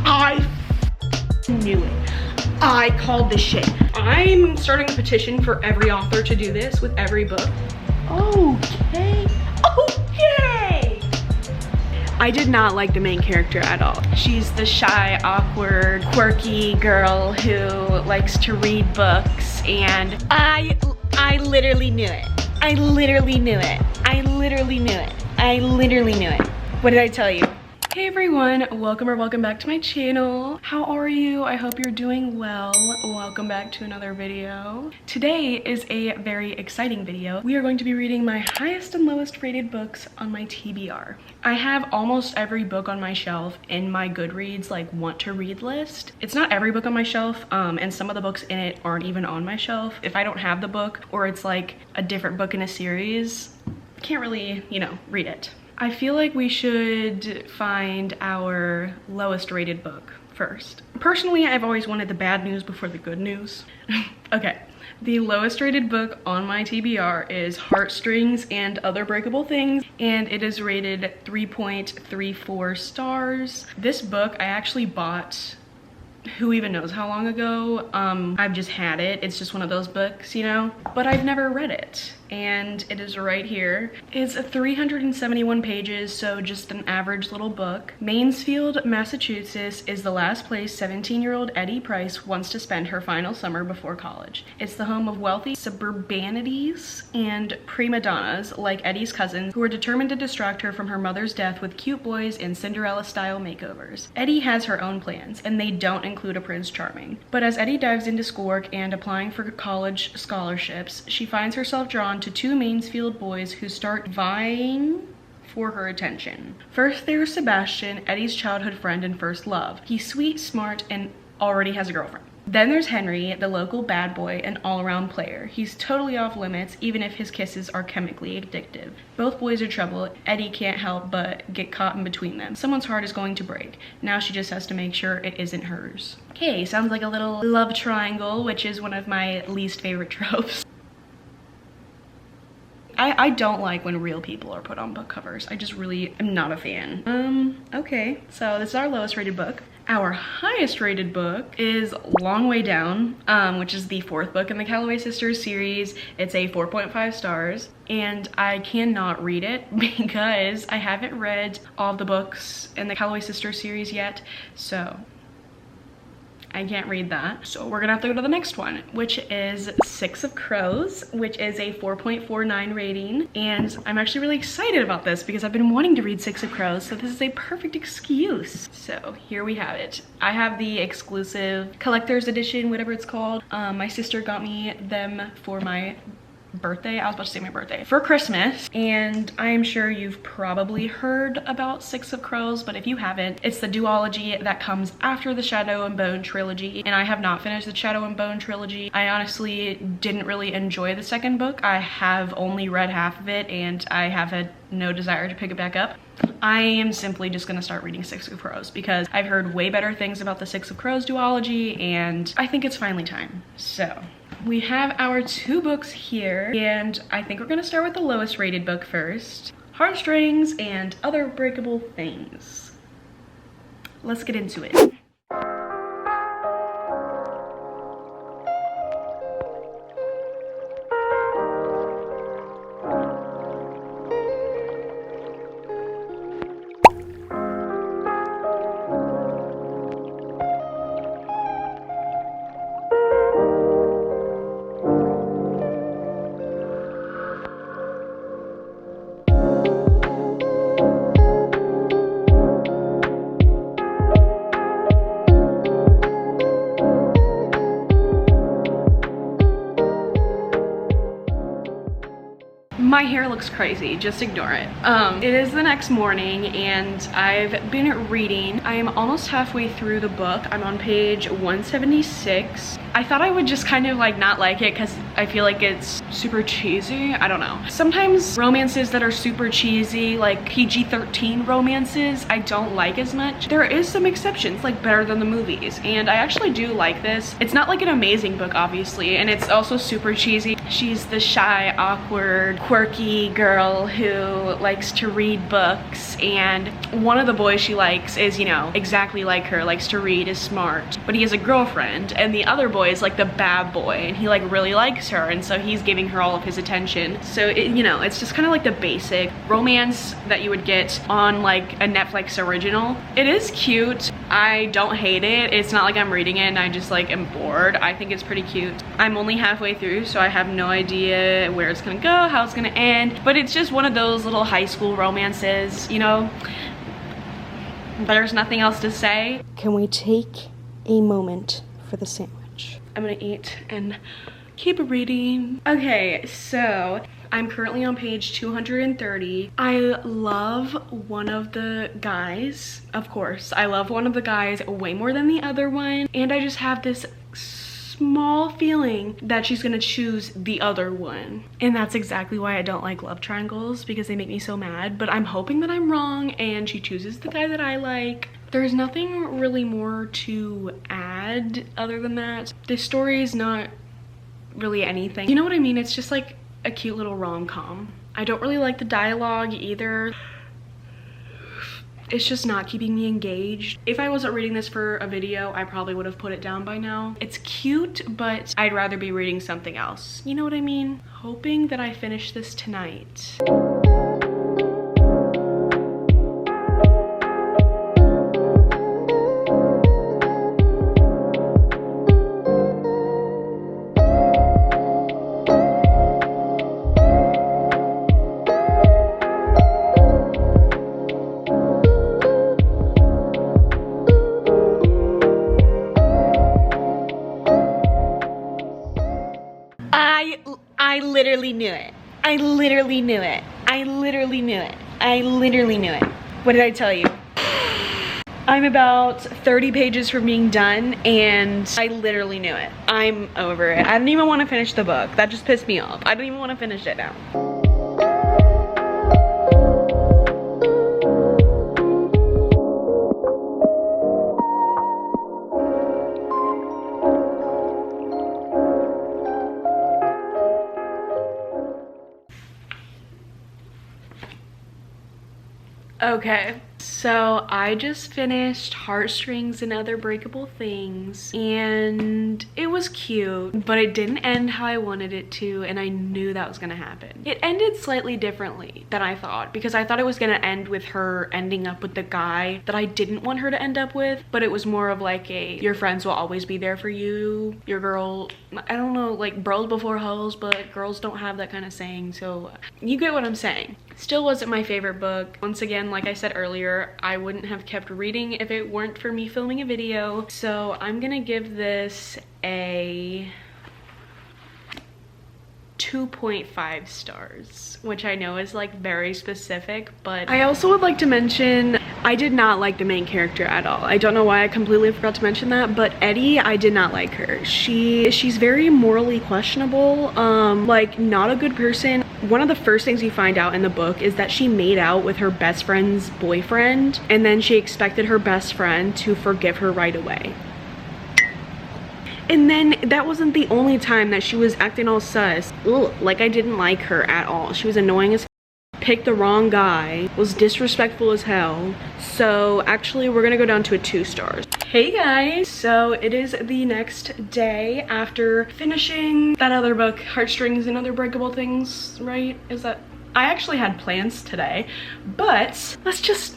I knew it. I called this shit. I'm starting a petition for every author to do this with every book. Okay. I did not like the main character at all. She's the shy, awkward, quirky girl who likes to read books, and I literally knew it. I literally knew it. I literally knew it. I literally knew it. What did I tell you? Hey everyone, welcome back to my channel. How are you? I hope you're doing well. Welcome back to another video. Today is a very exciting video. We are going to be reading my highest and lowest rated books on my TBR. I have almost every book on my shelf in my Goodreads like want to read list. It's not every book on my shelf, and some of the books in it aren't even on my shelf. If I don't have the book or it's like a different book in a series, I can't really, read it. I feel like we should find our lowest rated book first. Personally, I've always wanted the bad news before the good news. Okay, the lowest rated book on my TBR is Heartstrings and Other Breakable Things, and it is rated 3.34 stars. This book I actually bought who even knows how long ago. I've just had it. It's just one of those books, but I've never read it. And it is right here. It's 371 pages, so just an average little book. Mansfield, Massachusetts is the last place 17-year-old Eddie Price wants to spend her final summer before college. It's the home of wealthy suburbanities and prima donnas like Eddie's cousins who are determined to distract her from her mother's death with cute boys and Cinderella-style makeovers. Eddie has her own plans, and they don't include a Prince Charming. But as Eddie dives into schoolwork and applying for college scholarships, she finds herself drawn to two Mansfield boys who start vying for her attention. First, there's Sebastian, Eddie's childhood friend and first love. He's sweet, smart, and already has a girlfriend. Then there's Henry, the local bad boy and all-around player. He's totally off limits, even if his kisses are chemically addictive. Both boys are trouble. Eddie can't help but get caught in between them. Someone's heart is going to break. Now she just has to make sure it isn't hers. Okay, sounds like a little love triangle, which is one of my least favorite tropes. I don't like when real people are put on book covers. I just really am not a fan. Okay, so this is our lowest rated book. Our highest rated book is Long Way Down, which is the fourth book in the Calloway Sisters series. It's a 4.5 stars, and I cannot read it because I haven't read all of the books in the Calloway Sisters series yet, so I can't read that. So we're gonna have to go to the next one, which is Six of Crows, which is a 4.49 rating. And I'm actually really excited about this because I've been wanting to read Six of Crows, so this is a perfect excuse. So here we have it. I have the exclusive collector's edition, whatever it's called. My sister got me them for my birthday. I was about to say my birthday. For Christmas. And I'm sure you've probably heard about Six of Crows, but if you haven't, it's the duology that comes after the Shadow and Bone trilogy. And I have not finished the Shadow and Bone trilogy. I honestly didn't really enjoy the second book. I have only read half of it and I have had no desire to pick it back up. I am simply just gonna start reading Six of Crows because I've heard way better things about the Six of Crows duology and I think it's finally time. So we have our two books here, and I think we're gonna start with the lowest rated book first. Heartstrings and Other Breakable Things. Let's get into it. My hair looks crazy, just ignore it. It is the next morning and I've been reading. I am almost halfway through the book. I'm on page 176. I thought I would just kind of like not like it because I feel like it's super cheesy. I don't know. Sometimes romances that are super cheesy, like PG-13 romances, I don't like as much. There is some exceptions, like Better Than the Movies, and I actually do like this. It's not like an amazing book, obviously, and it's also super cheesy. She's the shy, awkward, quirky girl who likes to read books, and one of the boys she likes is, you know, exactly like her, likes to read, is smart, but he has a girlfriend, and the other boy is like the bad boy, and he like really likes her, and so he's giving her all of his attention. So you know, it's just kind of like the basic romance that you would get on like a Netflix original. It is cute. I don't hate it. It's not like I'm reading it and I just like am bored. I think it's pretty cute. I'm only halfway through, so I have no idea where it's gonna go, how it's gonna end, but it's just one of those little high school romances, you know? There's nothing else to say. Can we take a moment for the sandwich? I'm gonna eat and keep reading. Okay, so I'm currently on page 230. I love one of the guys, of course. I love one of the guys way more than the other one, and I just have this small feeling that she's gonna choose the other one. And that's exactly why I don't like love triangles, because they make me so mad, but I'm hoping that I'm wrong and she chooses the guy that I like. There's nothing really more to add other than that. This story is not really anything. You know what I mean? It's just like a cute little rom-com. I don't really like the dialogue either. It's just not keeping me engaged. If I wasn't reading this for a video, I probably would have put it down by now. It's cute, but I'd rather be reading something else. You know what I mean? Hoping that I finish this tonight. I literally knew it. I literally knew it. I literally knew it. I literally knew it. What did I tell you? I'm about 30 pages from being done and I literally knew it. I'm over it. I didn't even want to finish the book. That just pissed me off. I don't even want to finish it now. Okay, so I just finished Heartstrings and Other Breakable Things, and it was cute, but it didn't end how I wanted it to, and I knew that was gonna happen. It ended slightly differently than I thought, because I thought it was gonna end with her ending up with the guy that I didn't want her to end up with, but it was more of like a, your friends will always be there for you, your girl, I don't know, like bros before hoes, but girls don't have that kind of saying, so you get what I'm saying. Still wasn't my favorite book. Once again, like I said earlier, I wouldn't have kept reading if it weren't for me filming a video. So I'm gonna give this a 2.5 stars, which I know is like very specific, but I also would like to mention I did not like the main character at all. I don't know why I completely forgot to mention that, but Eddie, I did not like her. She's very morally questionable, like not a good person. One of the first things you find out in the book is that she made out with her best friend's boyfriend, and then she expected her best friend to forgive her right away. And then that wasn't the only time that she was acting all sus. Ugh, like I didn't like her at all. She was annoying as f, picked the wrong guy, was disrespectful as hell. So actually we're gonna go down to a 2 stars. Hey guys, so it is the next day after finishing that other book, Heartstrings and Other Breakable Things, right? Is that, I actually had plans today, but let's just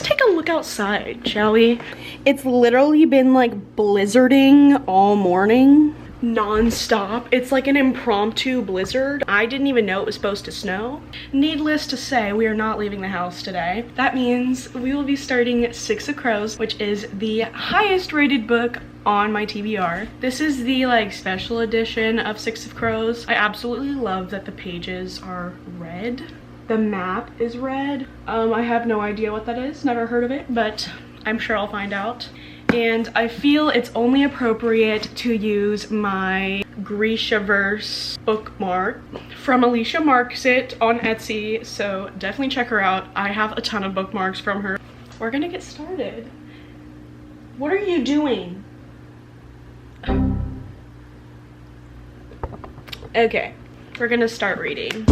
take a look outside, shall we? It's literally been like blizzarding all morning, non-stop. It's like an impromptu blizzard. I didn't even know it was supposed to snow. Needless to say, we are not leaving the house today. That means we will be starting Six of Crows, which is the highest rated book on my TBR. This is the like special edition of Six of Crows. I absolutely love that the pages are red. The map is red. I have no idea what that is, never heard of it, but I'm sure I'll find out. And I feel it's only appropriate to use my Grishaverse bookmark from Alicia Marksit on Etsy, so definitely check her out. I have a ton of bookmarks from her. We're gonna get started. What are you doing? Okay, we're gonna start reading.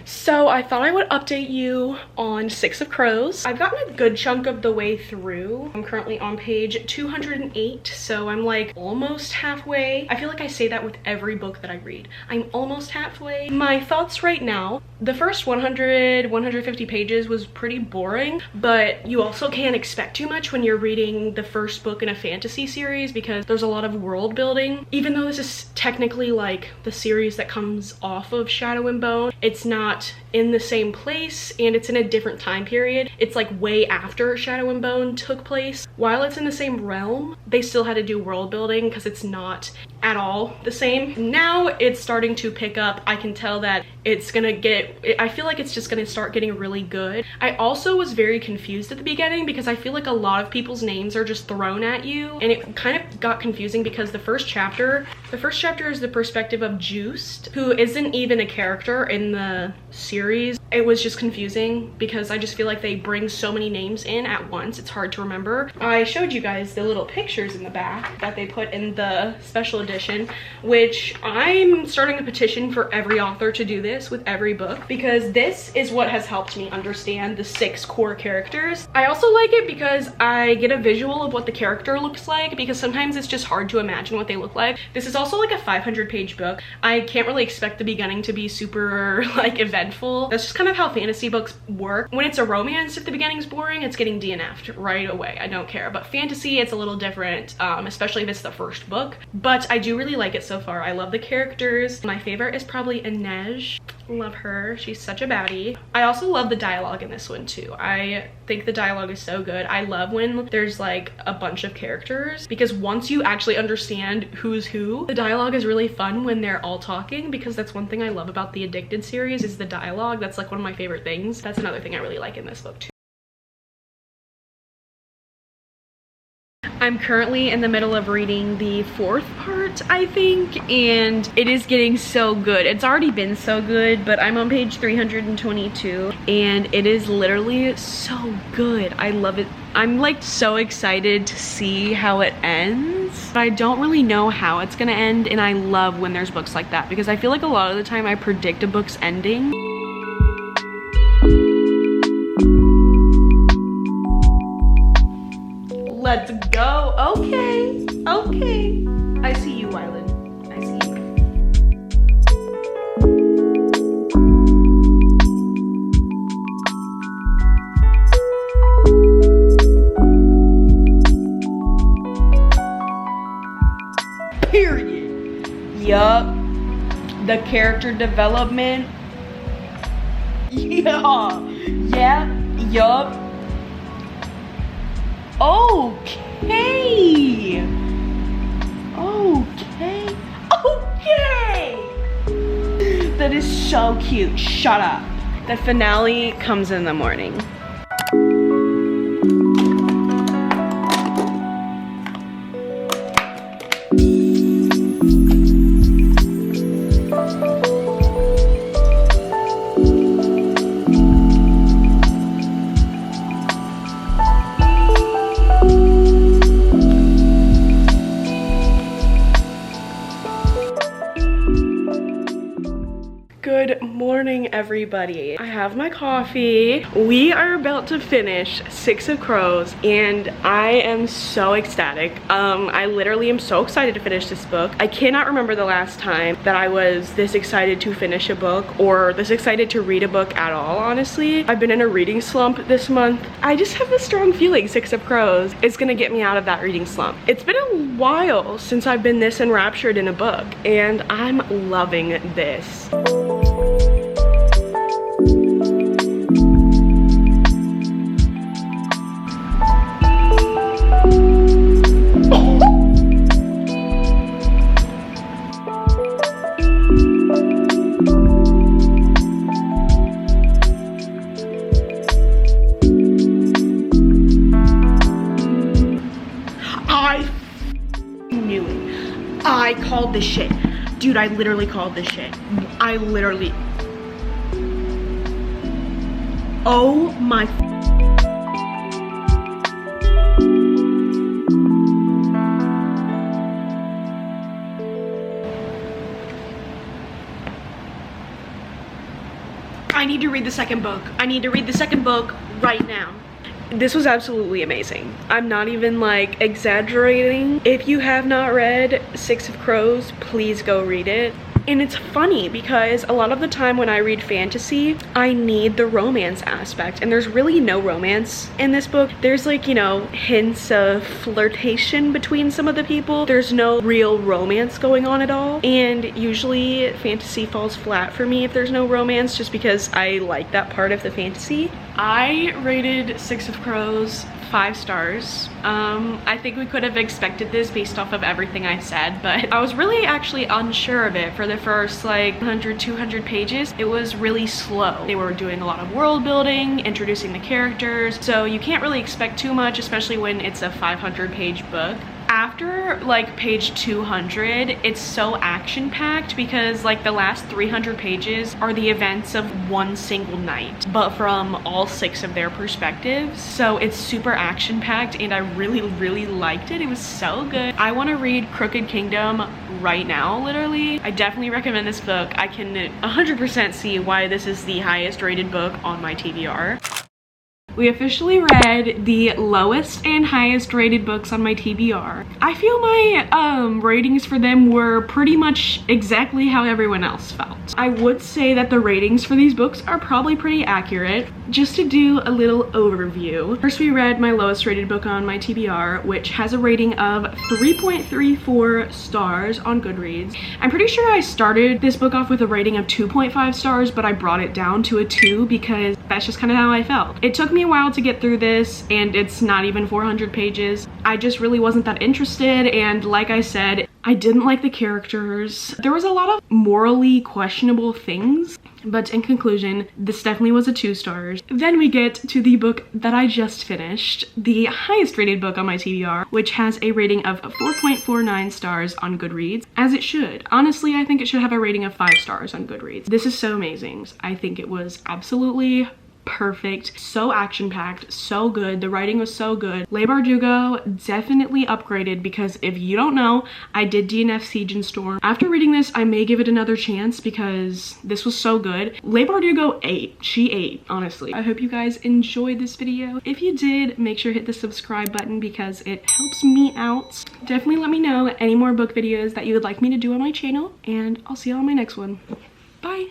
So I thought I would update you on Six of Crows. I've gotten a good chunk of the way through. I'm currently on page 208, so I'm like almost halfway. I feel like I say that with every book that I read. I'm almost halfway. My thoughts right now, the first 150 pages was pretty boring, but you also can't expect too much when you're reading the first book in a fantasy series because there's a lot of world building. Even though this is technically like the series that comes off of Shadow and Bone, it's not in the same place and it's in a different time period. It's like way after Shadow and Bone took place. While it's in the same realm, they still had to do world building because it's not at all the same. Now it's starting to pick up. I can tell that it's gonna get, I feel like it's just gonna start getting really good. I also was very confused at the beginning because I feel like a lot of people's names are just thrown at you, and it kind of got confusing because the first chapter is the perspective of Juiced, who isn't even a character in the series. It was just confusing because I just feel like they bring so many names in at once. It's hard to remember. I showed you guys the little pictures in the back that they put in the special edition, which I'm starting a petition for every author to do this with every book because this is what has helped me understand the 6 core characters. I also like it because I get a visual of what the character looks like because sometimes it's just hard to imagine what they look like. This is also like a 500-page book. I can't really expect the beginning to be super like eventful. That's just kind of how fantasy books work. When it's a romance, if the beginning's boring, it's getting DNF'd right away. I don't care. But fantasy, it's a little different, especially if it's the first book. But I do really like it so far. I love the characters. My favorite is probably Inej. Love her. She's such a baddie. I also love the dialogue in this one too. I think the dialogue is so good. I love when there's like a bunch of characters because once you actually understand who's who, the dialogue is really fun when they're all talking because that's one thing I love about the Addicted series is the dialogue. That's like one of my favorite things. That's another thing I really like in this book too. I'm currently in the middle of reading the 4th part, I think, and it is getting so good. It's already been so good, but I'm on page 322, and it is literally so good. I love it. I'm like so excited to see how it ends. But I don't really know how it's gonna end, and I love when there's books like that because I feel like a lot of the time I predict a book's ending. Let's go. Okay. Okay. I see you, Wylan. I see you. Period. Yup. The character development. Yeah. Yeah. Yup. Okay. Okay. Okay. That is so cute. Shut up. The finale comes in the morning. Good morning, everybody. I have my coffee. We are about to finish Six of Crows, and I am so ecstatic. I literally am so excited to finish this book. I cannot remember the last time that I was this excited to finish a book or this excited to read a book at all, honestly. I've been in a reading slump this month. I just have a strong feeling Six of Crows is gonna get me out of that reading slump. It's been a while since I've been this enraptured in a book, and I'm loving this. this shit. Dude, I literally called this shit. I literally... Oh my... I need to read the second book. I need to read the second book right now. This was absolutely amazing. I'm not even like exaggerating. If you have not read Six of Crows, please go read it. And it's funny because a lot of the time when I read fantasy, I need the romance aspect, and there's really no romance in this book. There's like, you know, hints of flirtation between some of the people. There's no real romance going on at all. And usually fantasy falls flat for me if there's no romance, just because I like that part of the fantasy. I rated Six of Crows 5 stars. I think we could have expected this based off of everything I said, but I was really actually unsure of it for the first like 100, 200 pages. It was really slow. They were doing a lot of world building, introducing the characters, so you can't really expect too much, especially when it's a 500-page book. After like page 200, it's so action-packed because like the last 300 pages are the events of one single night, but from all 6 of their perspectives. So it's super action-packed and I really, really liked it. It was so good. I want to read Crooked Kingdom right now, literally. I definitely recommend this book. I can 100% see why this is the highest rated book on my TBR. We officially read the lowest and highest rated books on my TBR. I feel my ratings for them were pretty much exactly how everyone else felt. I would say that the ratings for these books are probably pretty accurate. Just to do a little overview. First, we read my lowest rated book on my TBR, which has a rating of 3.34 stars on Goodreads. I'm pretty sure I started this book off with a rating of 2.5 stars, but I brought it down to a 2 because that's just kind of how I felt. It took me a while to get through this, and it's not even 400 pages. I just really wasn't that interested, and like I said, I didn't like the characters. There was a lot of morally questionable things, but in conclusion, this definitely was a 2 stars. Then we get to the book that I just finished, the highest rated book on my TBR, which has a rating of 4.49 stars on Goodreads, as it should. Honestly, I think it should have a rating of 5 stars on Goodreads. This is so amazing. I think it was absolutely perfect, so action-packed, so good. The writing was so good. Leigh Bardugo definitely upgraded because if you don't know, I did DNF Siege and Storm. After reading this, I may give it another chance because this was so good. Leigh Bardugo ate. She ate, honestly. I hope you guys enjoyed this video. If you did, make sure to hit the subscribe button because it helps me out. Definitely let me know any more book videos that you would like me to do on my channel, and I'll see you on my next one. Bye!